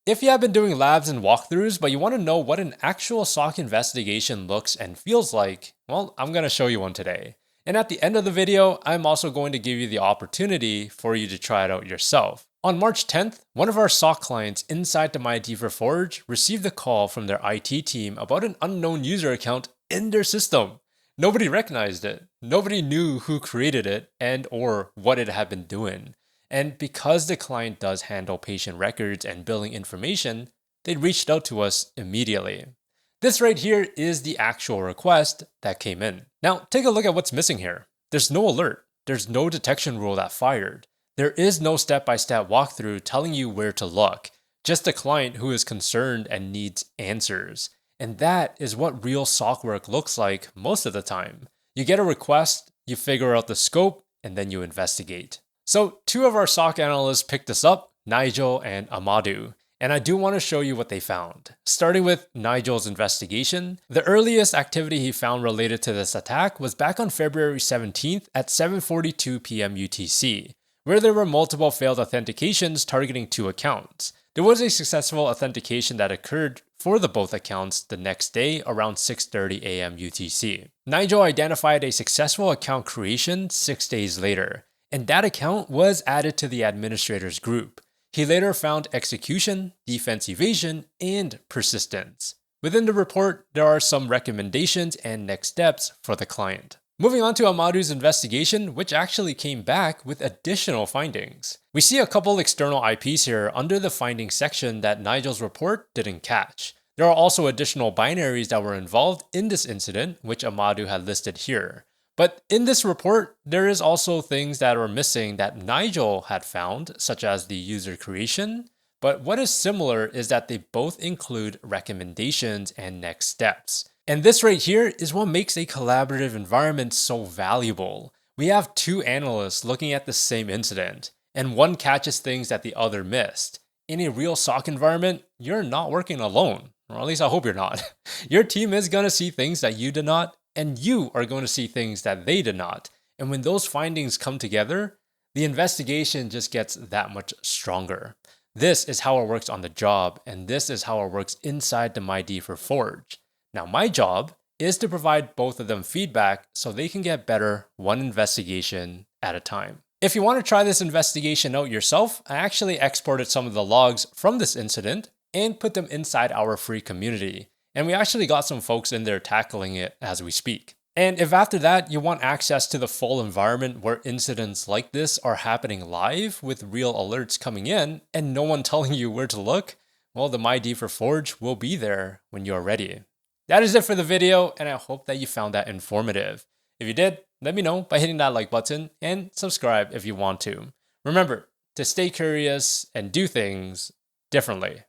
If you have been doing labs and walkthroughs, but you want to know what an actual SOC investigation looks and feels like, well, I'm going to show you one today. And at the end of the video, I'm also going to give you the opportunity for you to try it out yourself. On March 10th, one of our SOC clients inside the MyD for Forge received a call from their IT team about an unknown user account in their system. Nobody recognized it. Nobody knew who created it and or what it had been doing. And because the client does handle patient records and billing information, they reached out to us immediately. This right here is the actual request that came in. Now, take a look at what's missing here. There's no alert. There's no detection rule that fired. There is no step-by-step walkthrough telling you where to look. Just a client who is concerned and needs answers. And that is what real SOC work looks like most of the time. You get a request, you figure out the scope, and then you investigate. So two of our SOC analysts picked this up, Nigel and Amadou, and I do want to show you what they found. Starting with Nigel's investigation, the earliest activity he found related to this attack was back on February 17th at 7:42 p.m. UTC, where there were multiple failed authentications targeting two accounts. There was a successful authentication that occurred for the both accounts the next day around 6:30 a.m. UTC. Nigel identified a successful account creation 6 days later, and that account was added to the administrator's group. He later found execution, defense evasion, and persistence. Within the report, there are some recommendations and next steps for the client. Moving on to Amadou's investigation, which actually came back with additional findings. We see a couple external IPs here under the findings section that Nigel's report didn't catch. There are also additional binaries that were involved in this incident, which Amadou had listed here. But in this report, there is also things that are missing that Nigel had found, such as the user creation. But what is similar is that they both include recommendations and next steps. And this right here is what makes a collaborative environment so valuable. We have two analysts looking at the same incident, and one catches things that the other missed. In a real SOC environment, you're not working alone, or at least I hope you're not. Your team is going to see things that you did not, and you are going to see things that they did not. And when those findings come together, the investigation just gets that much stronger. This is how it works on the job, and this is how it works inside the MyD for Forge. Now, my job is to provide both of them feedback so they can get better one investigation at a time. If you want to try this investigation out yourself, I actually exported some of the logs from this incident and put them inside our free community. And we actually got some folks in there tackling it as we speak. And if after that you want access to the full environment where incidents like this are happening live with real alerts coming in and no one telling you where to look, well, the MyD for Forge will be there when you're ready. That is it for the video, and I hope that you found that informative. If you did, let me know by hitting that like button and subscribe if you want to. Remember to stay curious and do things differently.